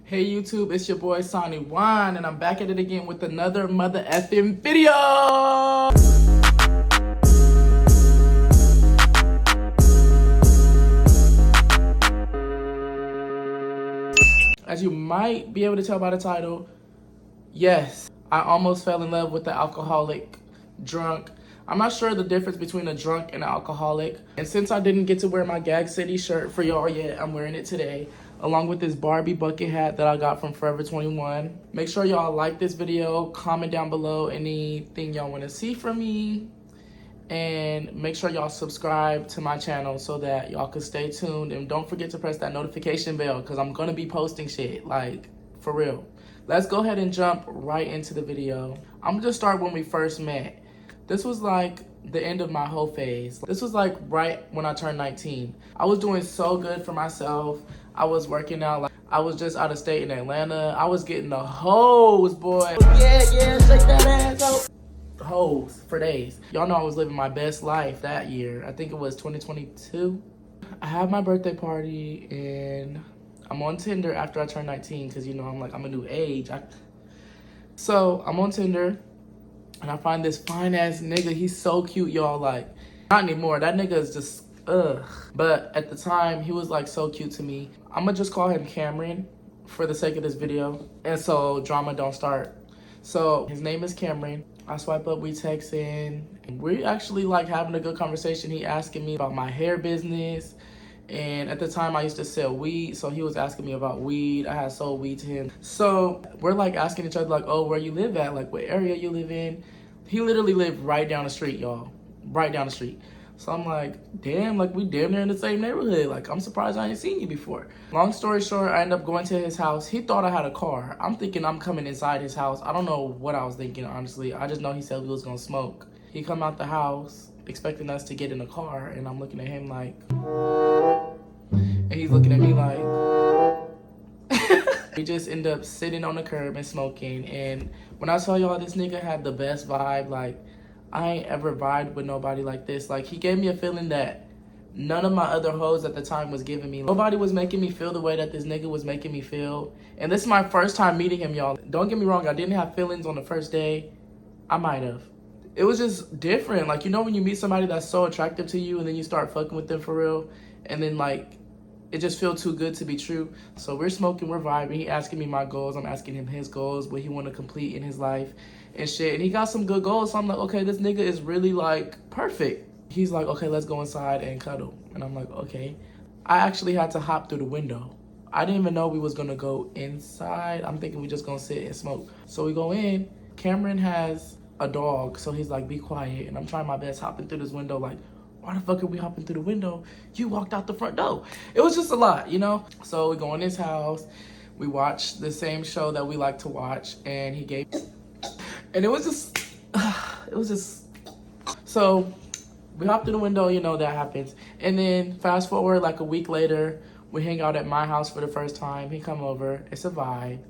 Hey YouTube, it's your boy Sonny Wine, and I'm back at it again with another mother effing video. As you might be able to tell by the title, yes, I almost fell in love with the alcoholic drunk. I'm not sure the difference between a drunk and an alcoholic. And since I didn't get to wear my Gag City shirt for y'all yet, I'm wearing it today, along with this Barbie bucket hat that I got from Forever 21. Make sure y'all like this video, comment down below anything y'all want to see from me, and make sure y'all subscribe to my channel so that y'all can stay tuned. And don't forget to press that notification bell because I'm going to be posting shit, like, for real. Let's go ahead and jump right into the video. I'm going to just start when we first met. This was like the end of my whole phase. This was like right when I turned 19. I was doing so good for myself. I was working out. Like, I was just out of state in Atlanta. I was getting the hoes, boy. Yeah, shake that ass out. Hoes for days. Y'all know I was living my best life that year. I think it was 2022. I had my birthday party and I'm on Tinder after I turned 19 because, you know, I'm a new age. So I'm on Tinder. And I find this fine ass nigga. He's so cute, y'all. Like, not anymore. That nigga is just, ugh. But at the time, he was like so cute to me. I'm gonna just call him Cameron for the sake of this video. And so drama don't start. So his name is Cameron. I swipe up, we text in. And we're actually like having a good conversation. He asking me about my hair business. And at the time I used to sell weed, so he was asking me about weed. I had sold weed to him. So we're like asking each other like, oh, where you live at? Like what area you live in? He literally lived right down the street, y'all. Right down the street. So I'm like, damn, like we damn near in the same neighborhood. Like I'm surprised I ain't seen you before. Long story short, I end up going to his house. He thought I had a car. I'm thinking I'm coming inside his house. I don't know what I was thinking, honestly. I just know he said we was gonna smoke. He come out the house expecting us to get in the car, and I'm looking at him like, and he's looking at me like, we just end up sitting on the curb and smoking. And when I tell y'all this nigga had the best vibe, like I ain't ever vibed with nobody like this. Like he gave me a feeling that none of my other hoes at the time was giving me. Nobody was making me feel the way that this nigga was making me feel. And this is my first time meeting him, y'all. Don't get me wrong, I didn't have feelings on the first day. I might have. It was just different. Like, you know when you meet somebody that's so attractive to you and then you start fucking with them for real, and then like it just feels too good to be true. So we're smoking, we're vibing. He asking me my goals, I'm asking him his goals, what he want to complete in his life and shit. And he got some good goals. So I'm like, okay, this nigga is really like perfect. He's like, okay, let's go inside and cuddle. And I'm like, okay. I actually had to hop through the window. I didn't even know we was gonna go inside. I'm thinking we just gonna sit and smoke. So we go in. Cameron has a dog, so he's like, be quiet. And I'm trying my best hopping through this window like, why the fuck are we hopping through the window? You walked out the front door. It was just a lot, you know? So we go in his house. We watch the same show that we like to watch. And he gave... And it was just... So we hop through the window, you know, that happens. And then fast forward like a week later, we hang out at my house for the first time. He come over. It's a vibe.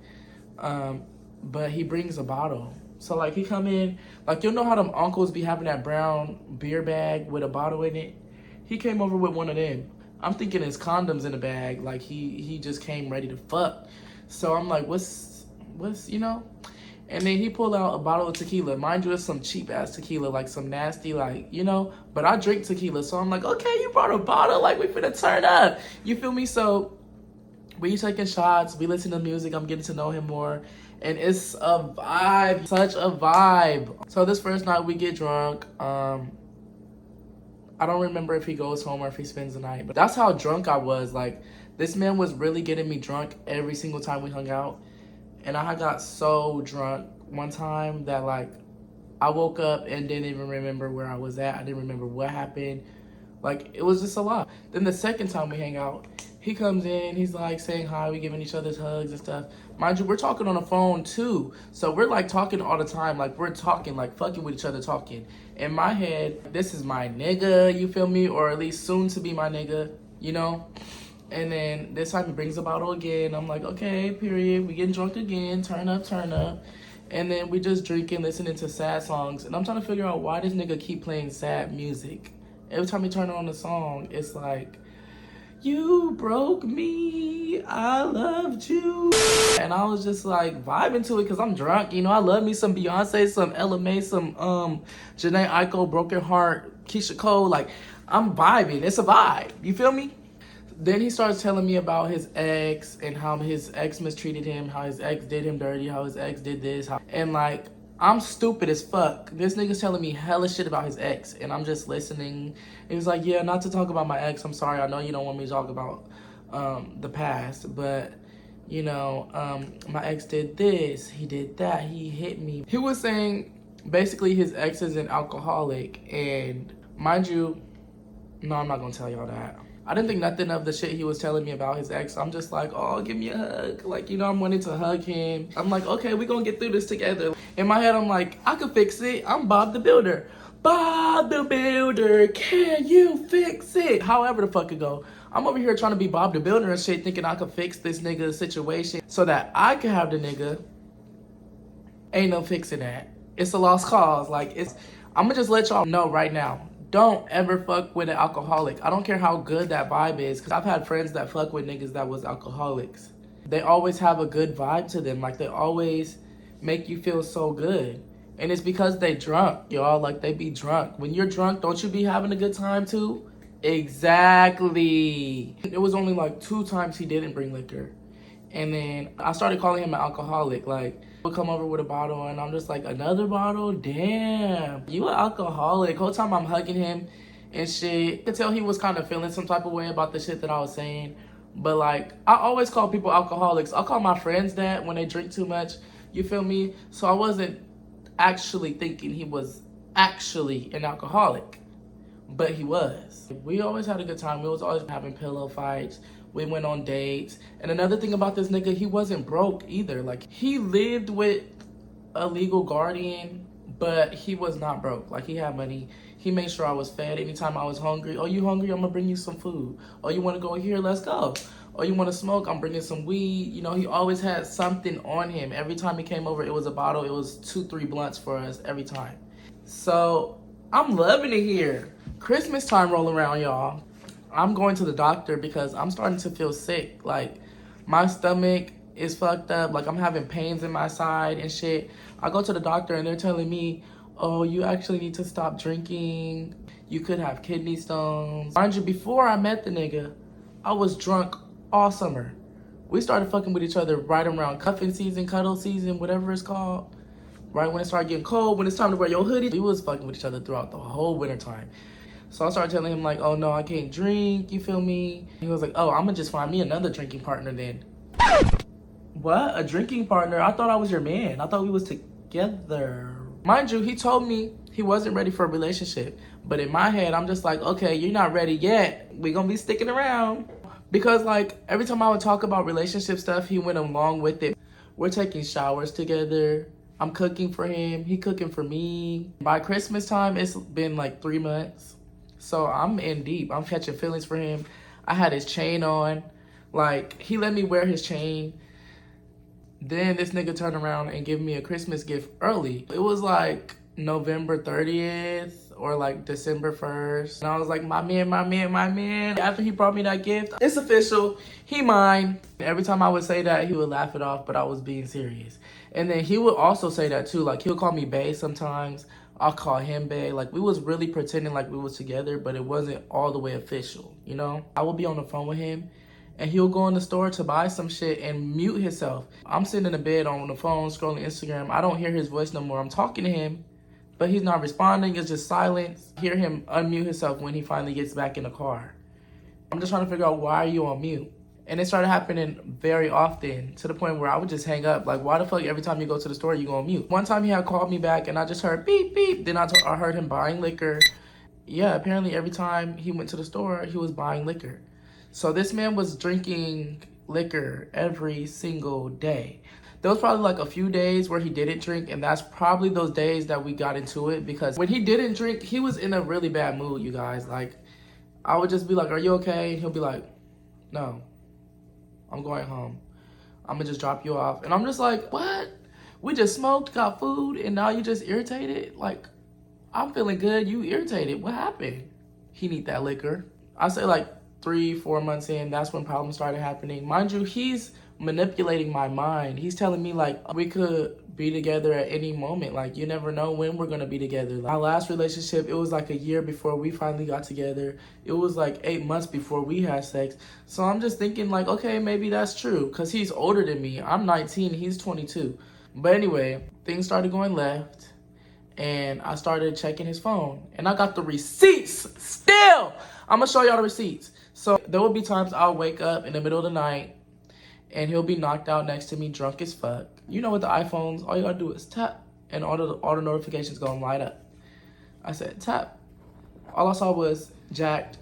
But he brings a bottle. So, like, he come in, like, you know how them uncles be having that brown beer bag with a bottle in it? He came over with one of them. I'm thinking it's condoms in the bag. Like, he just came ready to fuck. So, I'm like, what's, you know? And then he pulled out a bottle of tequila. Mind you, it's some cheap-ass tequila, like some nasty, like, you know? But I drink tequila, so I'm like, okay, you brought a bottle. Like, we finna turn up. You feel me? So, we taking shots. We listen to music. I'm getting to know him more. And it's a vibe, such a vibe. So this first night we get drunk. I don't remember if he goes home or if he spends the night, but that's how drunk I was. Like, this man was really getting me drunk every single time we hung out. And I got so drunk one time that like I woke up and didn't even remember where I was at. I didn't remember what happened. Like, it was just a lot. Then the second time we hang out, he comes in, he's like saying hi, we giving each other's hugs and stuff. Mind you, we're talking on the phone too. So we're like talking all the time. Like, we're talking, like fucking with each other, talking. In my head, this is my nigga, you feel me? Or at least soon to be my nigga, you know? And then this time he brings a bottle again. I'm like, okay, period. We getting drunk again, turn up, turn up. And then we just drinking, listening to sad songs. And I'm trying to figure out why this nigga keep playing sad music. Every time we turn on the song, it's like, You broke me, I loved you. And I was just like vibing to it because I'm drunk. You know, I love me some Beyonce, some Ella Mai, some Janae Aiko, Broken Heart, Keisha Cole. Like, I'm vibing. It's a vibe. You feel me? Then he starts telling me about his ex and how his ex mistreated him, how his ex did him dirty, how his ex did this. And like, I'm stupid as fuck. This nigga's telling me hella shit about his ex, and I'm just listening. He was like, yeah, not to talk about my ex. I'm sorry. I know you don't want me to talk about the past, but you know, my ex did this, he did that, he hit me. He was saying basically his ex is an alcoholic, and mind you, no, I'm not gonna tell y'all that. I didn't think nothing of the shit he was telling me about his ex. I'm just like, oh, give me a hug. Like, you know, I'm wanting to hug him. I'm like, okay, we're gonna get through this together. In my head, I'm like, I could fix it. I'm Bob the Builder. Bob the Builder, can you fix it? However the fuck it go. I'm over here trying to be Bob the Builder and shit, thinking I could fix this nigga's situation so that I could have the nigga. Ain't no fixing that. It's a lost cause. Like, I'm gonna just let y'all know right now. Don't ever fuck with an alcoholic. I don't care how good that vibe is, because I've had friends that fuck with niggas that was alcoholics. They always have a good vibe to them. Like, they always make you feel so good. And it's because they drunk, y'all. Like, they be drunk. When you're drunk, don't you be having a good time too? Exactly. It was only like 2 times he didn't bring liquor. And then I started calling him an alcoholic. Like, he'll come over with a bottle and I'm just like, another bottle? Damn, you an alcoholic. Whole time I'm hugging him and shit. I could tell he was kind of feeling some type of way about the shit that I was saying. But like, I always call people alcoholics. I call my friends that when they drink too much. You feel me? So I wasn't actually thinking he was actually an alcoholic. But he was. We always had a good time. We was always having pillow fights. We went on dates. And another thing about this nigga, he wasn't broke either. Like, he lived with a legal guardian, but he was not broke. Like, he had money. He made sure I was fed anytime I was hungry. Oh, you hungry? I'm gonna bring you some food. Oh, you wanna go here? Let's go. Oh, you wanna smoke? I'm bringing some weed. You know, he always had something on him. Every time he came over, it was a bottle. It was 2-3 blunts for us every time. So, I'm loving it here. Christmas time roll around, y'all. I'm going to the doctor because I'm starting to feel sick. Like, my stomach is fucked up. Like, I'm having pains in my side and shit. I go to the doctor and they're telling me, oh, you actually need to stop drinking. You could have kidney stones. Mind you, before I met the nigga, I was drunk all summer. We started fucking with each other right around cuffing season, cuddle season, whatever it's called. Right when it started getting cold, when it's time to wear your hoodie. We was fucking with each other throughout the whole winter time. So I started telling him like, oh no, I can't drink, you feel me? He was like, oh, I'm gonna just find me another drinking partner then. What? A drinking partner? I thought I was your man. I thought we was together. Mind you, he told me he wasn't ready for a relationship. But in my head, I'm just like, okay, you're not ready yet. We gonna be sticking around. Because like, every time I would talk about relationship stuff, he went along with it. We're taking showers together. I'm cooking for him. He cooking for me. By Christmas time, it's been like 3 months. So I'm in deep. I'm catching feelings for him. I had his chain on. Like, he let me wear his chain. Then this nigga turned around and gave me a Christmas gift early. It was like November 30th or like December 1st. And I was like, my man, my man, my man. After he brought me that gift, it's official. He mine. Every time I would say that, he would laugh it off, but I was being serious. And then he would also say that too. Like, he'll call me bae sometimes. I'll call him bae. Like, we was really pretending like we was together, but it wasn't all the way official, you know? I would be on the phone with him, and he'll go in the store to buy some shit and mute himself. I'm sitting in the bed on the phone, scrolling Instagram. I don't hear his voice no more. I'm talking to him, but he's not responding. It's just silence. I hear him unmute himself when he finally gets back in the car. I'm just trying to figure out, why are you on mute? And it started happening very often to the point where I would just hang up. Like, why the fuck every time you go to the store, you go on mute? One time he had called me back and I just heard beep, beep. Then I heard him buying liquor. Yeah, apparently every time he went to the store, he was buying liquor. So this man was drinking liquor every single day. There was probably like a few days where he didn't drink, and that's probably those days that we got into it, because when he didn't drink, he was in a really bad mood, you guys. Like, I would just be like, are you okay? And he'll be like, no. I'm going home. I'm gonna just drop you off. And I'm just like, what? We just smoked, got food, and now you just irritated? Like, I'm feeling good, you irritated. What happened? He need that liquor. I say like, 3-4 months in, that's when problems started happening. Mind you, he's manipulating my mind. He's telling me like we could be together at any moment. Like you never know when we're gonna be together. Like, my last relationship, it was like a year before we finally got together. It was like 8 months before we had sex. So I'm just thinking like, okay, maybe that's true, because he's older than me. I'm 19, he's 22. But anyway, things started going left, and I started checking his phone, and I got the receipts still. I'm gonna show y'all the receipts. So there will be times I'll wake up in the middle of the night and he'll be knocked out next to me, drunk as fuck. You know, with the iPhones, all you gotta do is tap and all the notifications gonna light up. I said tap. All I saw was jacked,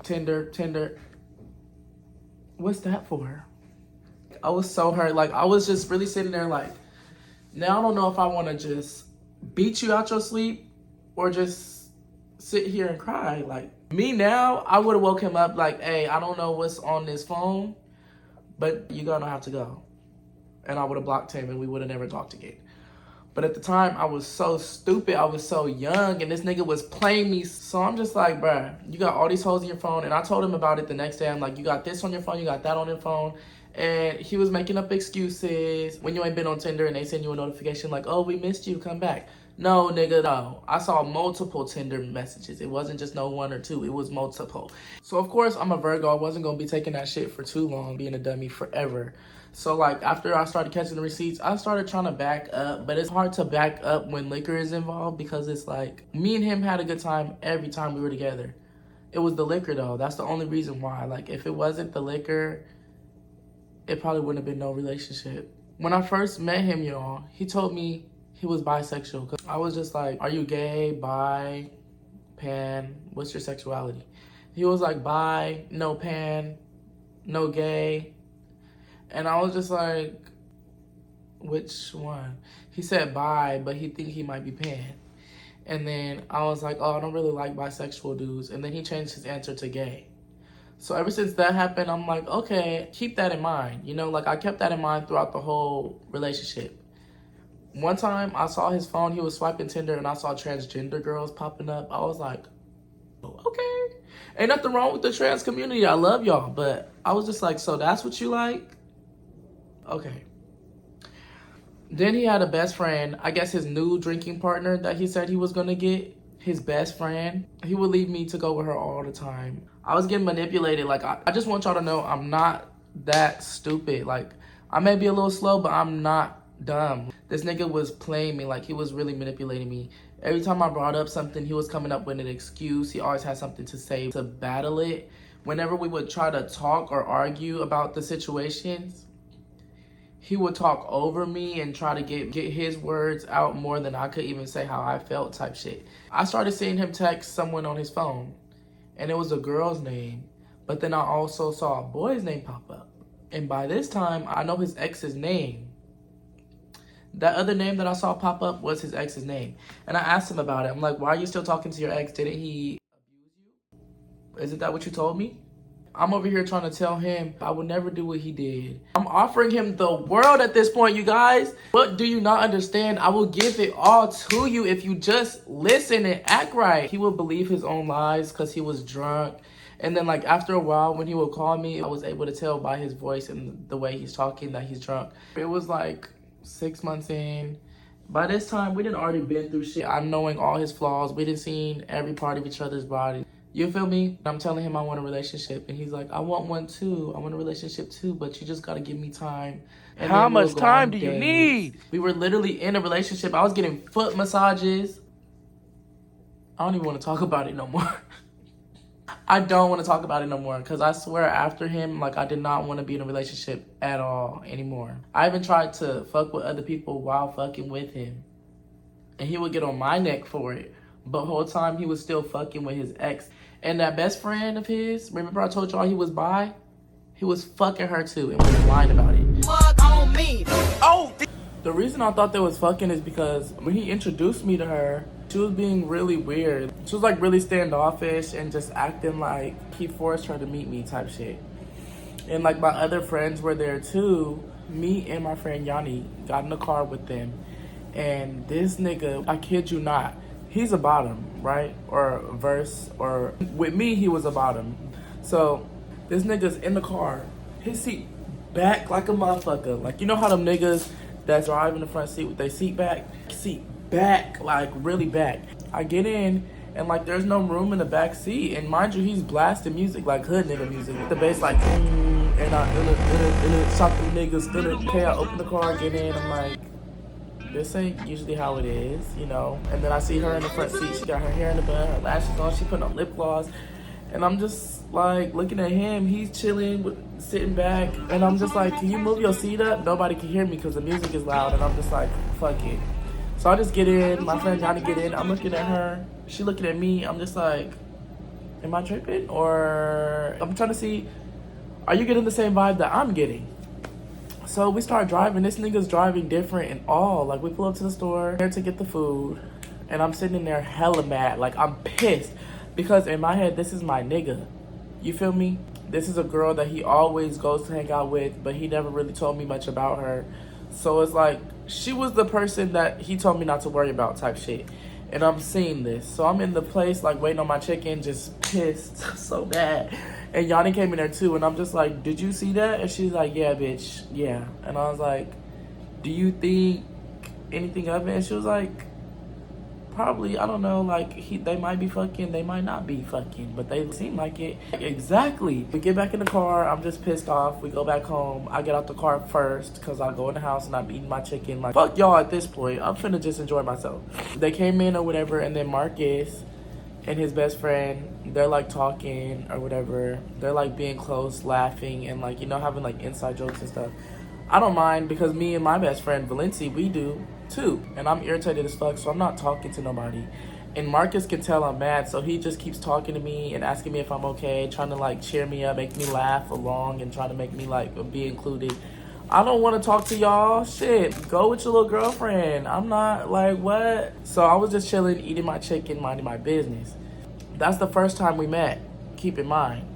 Tinder. What's that for? I was so hurt. Like, I was just really sitting there like, now I don't know if I wanna just beat you out your sleep or just sit here and cry. Like, me now, I would have woke him up like, hey, I don't know what's on this phone, but you're gonna have to go. And I would have blocked him and we would have never talked again. But at the time, I was so stupid. I was so young and this nigga was playing me. So I'm just like, bruh, you got all these hoes in your phone. And I told him about it the next day. I'm like, you got this on your phone, you got that on your phone. And he was making up excuses. When you ain't been on Tinder and they send you a notification like, oh, we missed you, come back. No, nigga, no. I saw multiple Tinder messages. It wasn't just no one or two. It was multiple. So, of course, I'm a Virgo. I wasn't going to be taking that shit for too long, being a dummy forever. So, like, after I started catching the receipts, I started trying to back up. But it's hard to back up when liquor is involved because it's like, me and him had a good time every time we were together. It was the liquor, though. That's the only reason why. Like, if it wasn't the liquor, it probably wouldn't have been no relationship. When I first met him, y'all, he told me he was bisexual. Cause I was just like, are you gay, bi, pan? What's your sexuality? He was like, bi, no pan, no gay. And I was just like, which one? He said bi, but he think he might be pan. And then I was like, oh, I don't really like bisexual dudes. And then he changed his answer to gay. So ever since that happened, I'm like, okay, keep that in mind. You know, like I kept that in mind throughout the whole relationship. One time I saw his phone, he was swiping Tinder and I saw transgender girls popping up. I was like, oh, okay. Ain't nothing wrong with the trans community. I love y'all. But I was just like, so that's what you like? Okay. Then he had a best friend, I guess his new drinking partner that he said he was gonna get, his best friend. He would leave me to go with her all the time. I was getting manipulated. Like, I just want y'all to know I'm not that stupid. Like, I may be a little slow, but I'm not dumb. This nigga was playing me. Like, he was really manipulating me. Every time I brought up something, he was coming up with an excuse. He always had something to say to battle it. Whenever we would try to talk or argue about the situations, he would talk over me and try to get his words out more than I could even say how I felt type shit. I started seeing him text someone on his phone, and it was a girl's name. But then I also saw a boy's name pop up. And by this time, I know his ex's name. That other name that I saw pop up was his ex's name. And I asked him about it. I'm like, why are you still talking to your ex? Didn't he abuse you? Isn't that what you told me? I'm over here trying to tell him I would never do what he did. I'm offering him the world at this point, you guys. What do you not understand? I will give it all to you if you just listen and act right. He would believe his own lies because he was drunk. And then, like, after a while, when he would call me, I was able to tell by his voice and the way he's talking that he's drunk. It was like 6 months in. By this time, we done already been through shit. I'm knowing all his flaws. We done seen every part of each other's body. You feel me? I'm telling him I want a relationship. And he's like, I want one too. I want a relationship too, but you just got to give me time. And how much time do you need? We were literally in a relationship. I was getting foot massages. I don't even want to talk about it no more. I don't want to talk about it no more because I swear after him, like, I did not want to be in a relationship at all anymore. I even tried to fuck with other people while fucking with him. And he would get on my neck for it. But the whole time he was still fucking with his ex. And that best friend of his, remember I told y'all he was bi? He was fucking her too and was lying about it. Fuck on me. Oh! The reason I thought they was fucking is because when he introduced me to her, she was being really weird. She was like really standoffish and just acting like he forced her to meet me type shit. And like my other friends were there too. Me and my friend Yanni got in the car with them. And this nigga, I kid you not, he's a bottom, right? Or a verse, or with me, he was a bottom. So this nigga's in the car, his seat back like a motherfucker. Like, you know how them niggas that's driving the front seat with their seat back, like really back. I get in and like there's no room in the back seat, and mind you, he's blasting music like hood nigga music with the bass like and I shot them niggas. Okay, I open the car, get in, I'm like, this ain't usually how it is, you know. And then I see her in the front seat. She got her hair in the bun, her lashes on. She putting on lip gloss. And I'm just like looking at him. He's chilling, sitting back. And I'm just like, can you move your seat up? Nobody can hear me because the music is loud. And I'm just like, fuck it. So I just get in. My friend Johnny get in. I'm looking at her. She looking at me. I'm just like, am I tripping? Or I'm trying to see, are you getting the same vibe that I'm getting? So we start driving. This nigga's driving different and all. Like, we pull up to the store there to get the food, and I'm sitting in there hella mad. Like, I'm pissed because in my head, this is my nigga. You feel me? This is a girl that he always goes to hang out with, but he never really told me much about her. So it's like, she was the person that he told me not to worry about type shit. And I'm seeing this. So I'm in the place, like, waiting on my chicken, just pissed so bad. And Yanni came in there too, and I'm just like, did you see that? And she's like, yeah, bitch, yeah. And I was like, do you think anything of it? And she was like, probably, I don't know, like, they might be fucking, they might not be fucking, but they seem like it. Exactly. We get back in the car, I'm just pissed off. We go back home. I get out the car first, because I go in the house and I'm eating my chicken. Like, fuck y'all at this point. I'm finna just enjoy myself. They came in or whatever, and then Marcus and his best friend, they're like talking or whatever. They're like being close, laughing, and like, you know, having like inside jokes and stuff. I don't mind because me and my best friend Valenci, we do too. And I'm irritated as fuck, so I'm not talking to nobody. And Marcus can tell I'm mad, so he just keeps talking to me and asking me if I'm okay, trying to like cheer me up, make me laugh along, and trying to make me like be included. I don't want to talk to y'all. Shit, go with your little girlfriend. I'm not like, what? So I was just chilling, eating my chicken, minding my business. That's the first time we met, keep in mind.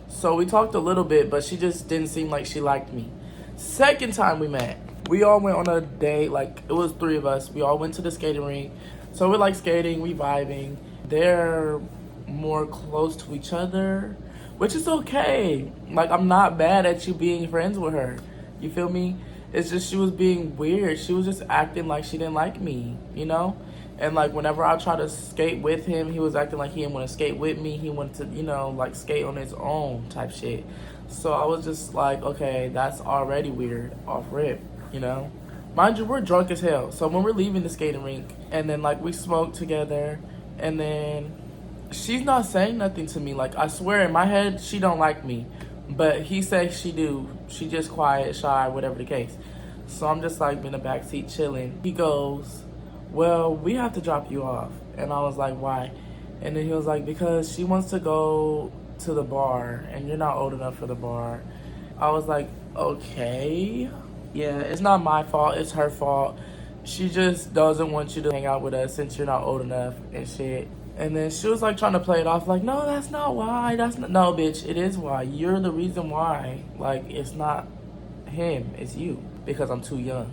So we talked a little bit, but she just didn't seem like she liked me. Second time we met, we all went on a date. Like, it was 3 of us. We all went to the skating rink. So we're like skating, we vibing. They're more close to each other, which is okay. Like, I'm not mad at you being friends with her. You feel me? It's just she was being weird. She was just acting like she didn't like me, you know? And like whenever I try to skate with him, he was acting like he didn't want to skate with me. He wanted to, you know, like skate on his own type shit. So I was just like, okay, that's already weird off rip, you know? Mind you, we're drunk as hell. So when we're leaving the skating rink and then like we smoke together and then she's not saying nothing to me. Like, I swear in my head, she don't like me. But he says she do. She just quiet, shy, whatever the case. So I'm just like in the backseat chilling. He goes, well, we have to drop you off. And I was like, why? And then he was like, because she wants to go to the bar and you're not old enough for the bar. I was like, okay. Yeah, it's not my fault. It's her fault. She just doesn't want you to hang out with us since you're not old enough and shit. And then she was like trying to play it off like, no, that's not why. No, bitch, it is why. You're the reason why. Like, it's not him, it's you. Because I'm too young.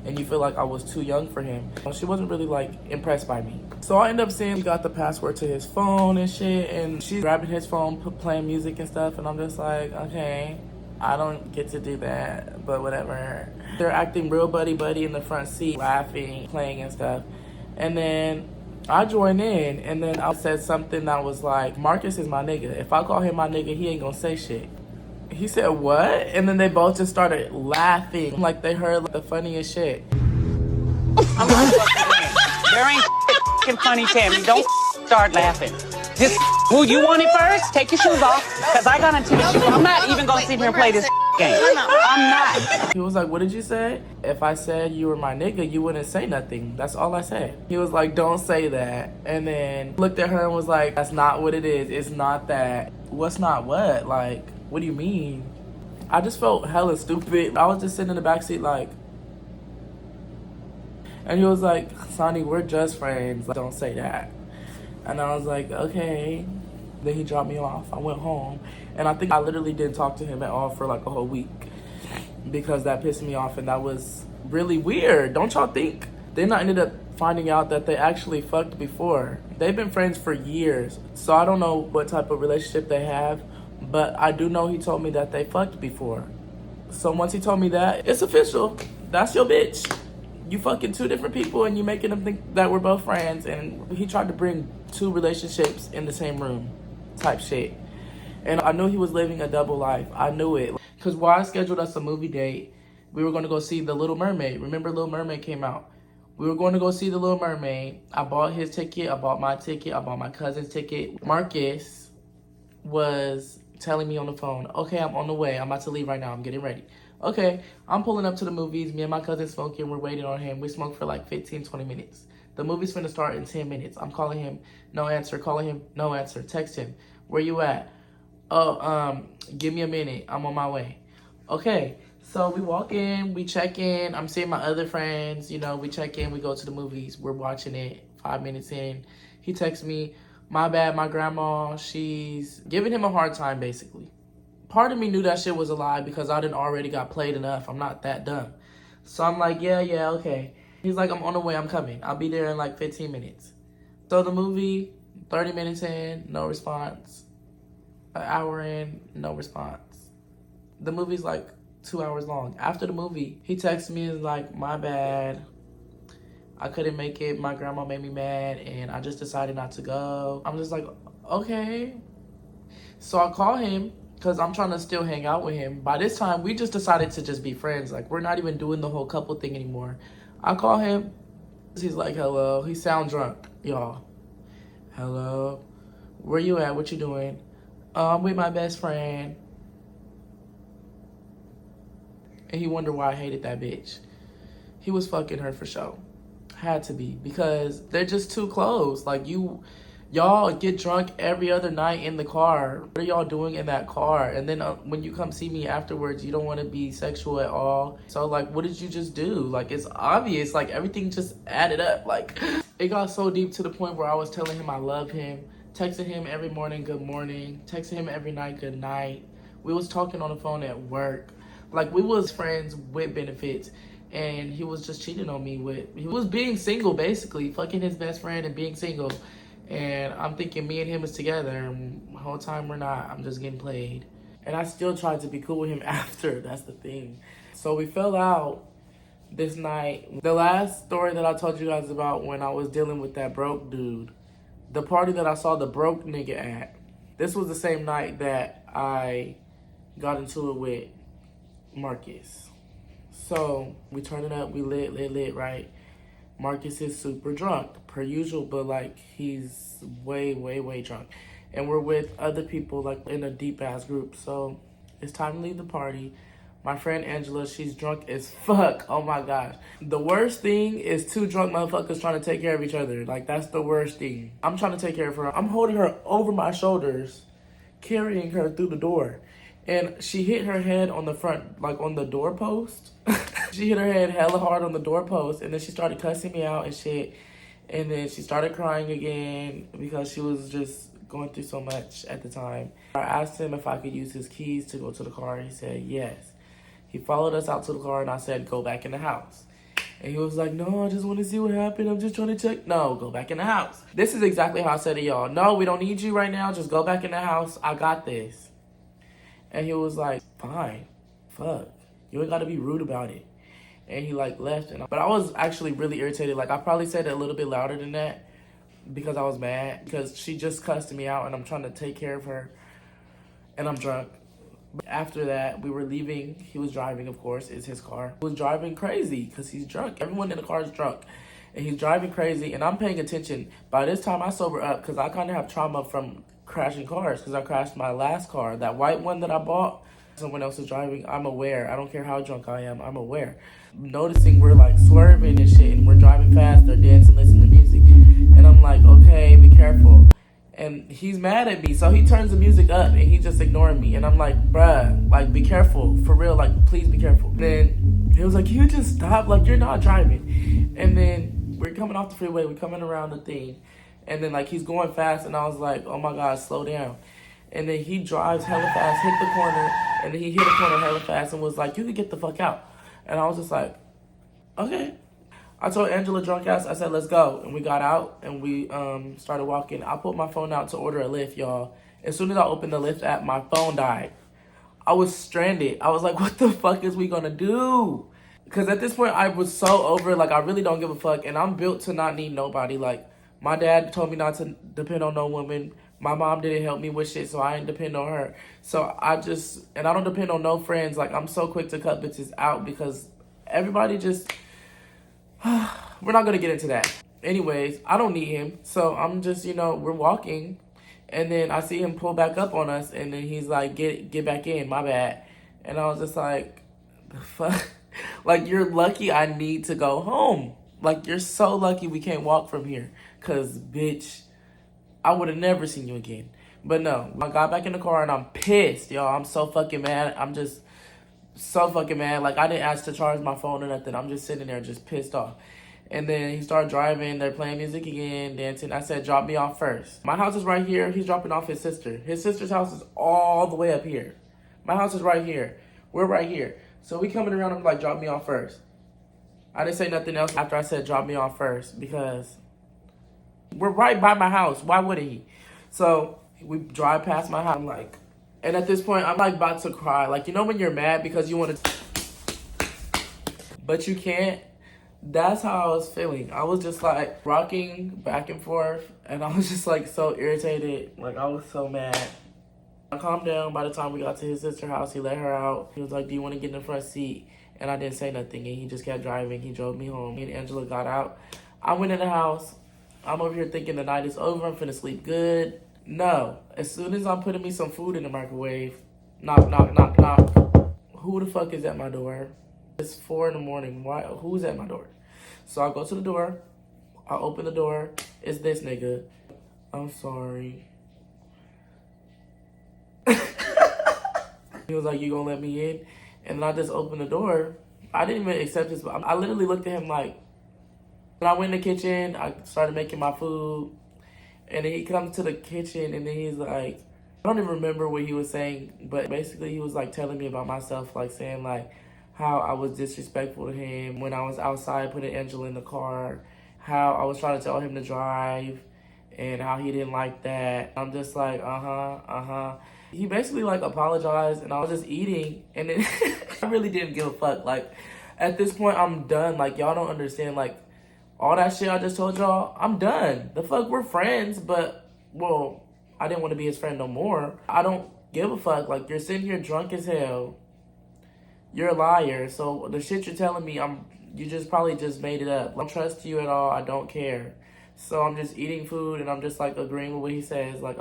And you feel like I was too young for him. She wasn't really like impressed by me. So I end up seeing he got the password to his phone and shit. And she's grabbing his phone, playing music and stuff. And I'm just like, okay, I don't get to do that, but whatever. They're acting real buddy-buddy in the front seat, laughing, playing and stuff. And then I joined in, and then I said something that was like, Marcus is my nigga. If I call him my nigga, he ain't gonna say shit. He said, what? And then they both just started laughing like they heard like, the funniest shit. I'm not fucking there ain't fucking funny, Tammy. Don't start laughing. Just who you want it first? Take your shoes off, because I got into the shoes. I'm not even gonna sit here and play this game. I'm not. He was like, what did you say? If I said you were my nigga, you wouldn't say nothing. That's all I said. He was like, don't say that. And then looked at her and was like, that's not what it is. It's not that. What's not what? Like, what do you mean? I just felt hella stupid. I was just sitting in the backseat like, and he was like, Sonny, we're just friends. Like, don't say that. And I was like, okay. Then he dropped me off. I went home. And I think I literally didn't talk to him at all for like a whole week. Because that pissed me off and that was really weird. Don't y'all think? Then I ended up finding out that they actually fucked before. They've been friends for years. So I don't know what type of relationship they have. But I do know he told me that they fucked before. So once he told me that, it's official. That's your bitch. You fucking two different people and you making them think that we're both friends. And he tried to bring two relationships in the same room type shit. And I knew he was living a double life. I knew it. Because while I scheduled us a movie date, we were going to go see The Little Mermaid. Remember Little Mermaid came out? We were going to go see The Little Mermaid. I bought his ticket. I bought my ticket. I bought my cousin's ticket. Marcus was telling me on the phone, okay, I'm on the way. I'm about to leave right now. I'm getting ready. Okay, I'm pulling up to the movies. Me and my cousin smoking. We're waiting on him. We smoked for like 15, 20 minutes. The movie's finna start in 10 minutes. I'm calling him. No answer. Calling him. No answer. Text him. Where you at? Oh, give me a minute. I'm on my way. Okay. So we walk in, we check in. I'm seeing my other friends. You know, we check in, we go to the movies. We're watching it. 5 minutes in, he texts me, my bad, my grandma, she's giving him a hard time, basically. Part of me knew that shit was a lie because I didn't already got played enough. I'm not that dumb. So I'm like, yeah, okay. He's like, I'm on the way, I'm coming. I'll be there in like 15 minutes. So the movie, 30 minutes in, no response. An hour in, no response. The movie's like 2 hours long. After the movie, he texts me and is like, my bad. I couldn't make it. My grandma made me mad and I just decided not to go. I'm just like, okay. So I call him because I'm trying to still hang out with him. By this time, we just decided to just be friends. Like, we're not even doing the whole couple thing anymore. I call him. He's like, hello. He sound drunk, y'all. Hello. Where you at? What you doing? I'm with my best friend. And he wondered why I hated that bitch. He was fucking her for sure. Had to be, because they're just too close. Like, y'all get drunk every other night in the car. What are y'all doing in that car? And then when you come see me afterwards, you don't want to be sexual at all. So, like, what did you just do? Like, it's obvious. Like, everything just added up. Like, it got so deep to the point where I was telling him I love him, texting him every morning, good morning, texting him every night, good night. We was talking on the phone at work. Like, we was friends with benefits. And he was just cheating on me he was being single, basically, fucking his best friend and being single. And I'm thinking me and him is together, and the whole time we're not. I'm just getting played. And I still tried to be cool with him after, that's the thing. So we fell out this night. The last story that I told you guys about when I was dealing with that broke dude, the party that I saw the broke nigga at, this was the same night that I got into it with Marcus. So we turn it up, we lit, right? Marcus is super drunk, per usual, but like he's way drunk. And we're with other people like in a deep ass group. So it's time to leave the party. My friend Angela, she's drunk as fuck. Oh my gosh. The worst thing is two drunk motherfuckers trying to take care of each other. Like, that's the worst thing. I'm trying to take care of her. I'm holding her over my shoulders, carrying her through the door. And she hit her head on the front, like on the doorpost. She hit her head hella hard on the doorpost, and then she started cussing me out and shit. And then she started crying again because she was just going through so much at the time. I asked him if I could use his keys to go to the car. He said yes. He followed us out to the car, and I said, go back in the house. And he was like, no, I just want to see what happened. I'm just trying to check. No, go back in the house. This is exactly how I said to y'all. No, we don't need you right now. Just go back in the house. I got this. And he was like, fine, fuck. You ain't got to be rude about it. And he like left. But I was actually really irritated. Like, I probably said it a little bit louder than that because I was mad. Because she just cussed me out and I'm trying to take care of her. And I'm drunk. But after that, we were leaving. He was driving, of course. It's his car. He was driving crazy because he's drunk. Everyone in the car is drunk. And he's driving crazy. And I'm paying attention. By this time, I sober up because I kind of have trauma from crashing cars because I crashed my last car. That white one that I bought, someone else is driving. I'm aware. I don't care how drunk I am. I'm aware. Noticing we're like swerving and shit and we're driving fast or dancing, listening to music. And I'm like, okay, be careful. And he's mad at me. So he turns the music up and he's just ignoring me. And I'm like, bruh, like, be careful. For real, like, please be careful. Then he was like, you just stop. Like, you're not driving. And then we're coming off the freeway. We're coming around the thing. And then, like, he's going fast. And I was like, oh, my God, slow down. And then he drives hella fast, hit the corner. And then he hit the corner hella fast and was like, you can get the fuck out. And I was just like, okay. I told Angela drunk ass, I said, let's go. And we got out and we started walking. I put my phone out to order a Lyft, y'all. As soon as I opened the lift app, my phone died. I was stranded. I was like, what the fuck is we gonna do? Because at this point, I was so over it. Like, I really don't give a fuck. And I'm built to not need nobody. Like, my dad told me not to depend on no woman. My mom didn't help me with shit, so I didn't depend on her. So I don't depend on no friends. Like, I'm so quick to cut bitches out because everybody just, we're not going to get into that. Anyways, I don't need him. So I'm just, we're walking. And then I see him pull back up on us. And then he's like, get back in, my bad. And I was just like, the fuck? Like, you're lucky I need to go home. Like, you're so lucky we can't walk from here. Because, bitch, I would have never seen you again. But no, I got back in the car and I'm pissed, y'all. I'm so fucking mad. I'm just so fucking mad. Like, I didn't ask to charge my phone or nothing. I'm just sitting there just pissed off. And then he started driving. They're playing music again, dancing. I said, drop me off first. My house is right here. He's dropping off his sister. His sister's house is all the way up here. My house is right here. We're right here. So we coming around, I'm like, drop me off first. I didn't say nothing else after I said drop me off first because we're right by my house. Why wouldn't he? So we drive past my house. I'm like, and at this point, I'm like about to cry. Like, when you're mad because you want to, but you can't. That's how I was feeling. I was just like rocking back and forth. And I was just like so irritated. Like, I was so mad. I calmed down. By the time we got to his sister's house, he let her out. He was like, do you want to get in the front seat? And I didn't say nothing. And he just kept driving. He drove me home. Me and Angela got out. I went in the house. I'm over here thinking the night is over. I'm finna sleep good. No. As soon as I'm putting me some food in the microwave, knock, knock, knock, knock. Who the fuck is at my door? It's 4 a.m. Why? Who's at my door? So I go to the door. I open the door. It's this nigga. I'm sorry. He was like, you gonna let me in? And then I just opened the door. I didn't even accept this. I literally looked at him like, when I went in the kitchen, I started making my food. And then he comes to the kitchen and then he's like, I don't even remember what he was saying, but basically he was like telling me about myself, like saying like how I was disrespectful to him when I was outside putting Angela in the car, how I was trying to tell him to drive and how he didn't like that. I'm just like, He basically like apologized and I was just eating and then I really didn't give a fuck. Like, at this point, I'm done. Like, y'all don't understand. Like, all that shit I just told y'all, I'm done. The fuck, we're friends, but, well, I didn't want to be his friend no more. I don't give a fuck. Like, you're sitting here drunk as hell. You're a liar. So the shit you're telling me, you just probably just made it up. I don't trust you at all. I don't care. So I'm just eating food and I'm just like agreeing with what he says. Like,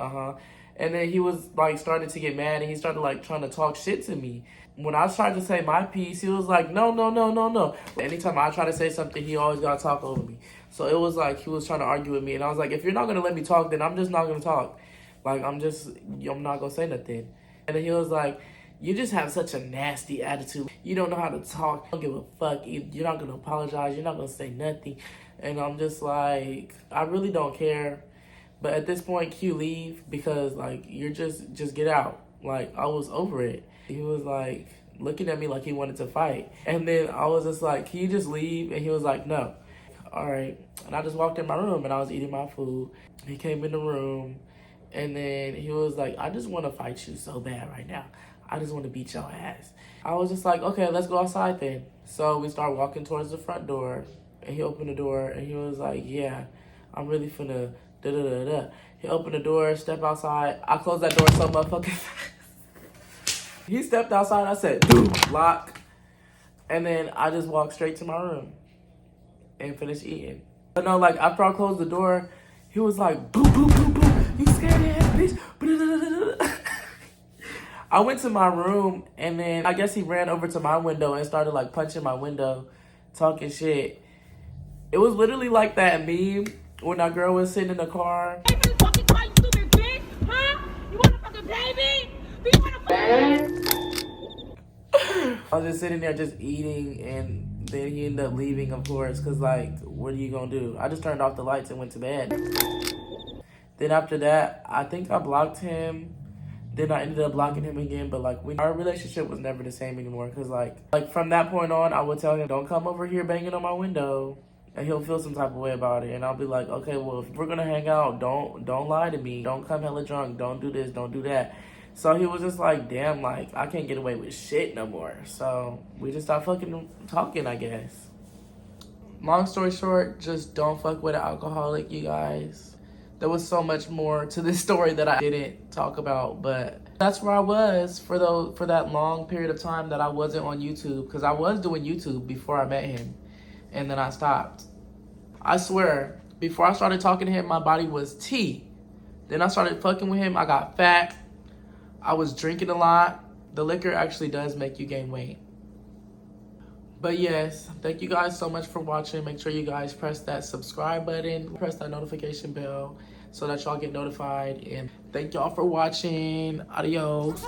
And then he was like starting to get mad and he started like trying to talk shit to me. When I tried to say my piece, he was like, no. Anytime I try to say something, he always got to talk over me. So it was like he was trying to argue with me. And I was like, if you're not going to let me talk, then I'm just not going to talk. Like, I'm not going to say nothing. And then he was like, you just have such a nasty attitude. You don't know how to talk. You don't give a fuck. You're not going to apologize. You're not going to say nothing. And I'm just like, I really don't care. But at this point, Q, leave because, like, you're just get out. Like, I was over it. He was, like, looking at me like he wanted to fight. And then I was just like, can you just leave? And he was like, no. All right. And I just walked in my room and I was eating my food. He came in the room and then he was like, I just want to fight you so bad right now. I just want to beat your ass. I was just like, okay, let's go outside then. So we started walking towards the front door and he opened the door and he was like, yeah, I'm really finna da-da-da-da. He opened the door, stepped outside. I closed that door so motherfucking fast. He stepped outside. I said, dude, lock. And then I just walked straight to my room and finished eating. But no, like, after I closed the door, he was like, boo, boo, boo, boo. You scared ass bitch. I went to my room, and then I guess he ran over to my window and started, like, punching my window, talking shit. It was literally like that meme when that girl was sitting in the car. Hey, you fucking quiet, stupid bitch, huh? You want a fucking baby? Do you want a fucking... I was just sitting there just eating, and then he ended up leaving, of course, because, like, what are you going to do? I just turned off the lights and went to bed. Then after that, I think I blocked him. Then I ended up blocking him again, but, like, our relationship was never the same anymore, because, like, from that point on, I would tell him, don't come over here banging on my window. and he'll feel some type of way about it. And I'll be like, okay, well, if we're gonna hang out, don't lie to me. Don't come hella drunk. Don't do this. Don't do that. So he was just like, damn, like, I can't get away with shit no more. So we just stopped fucking talking, I guess. Long story short, just don't fuck with an alcoholic, you guys. There was so much more to this story that I didn't talk about, but that's where I was for that long period of time that I wasn't on YouTube, because I was doing YouTube before I met him, and then I stopped. I swear, before I started talking to him, my body was tea. Then I started fucking with him, I got fat. I was drinking a lot. The liquor actually does make you gain weight. But yes, thank you guys so much for watching. Make sure you guys press that subscribe button, press that notification bell so that y'all get notified. And thank y'all for watching. Adios.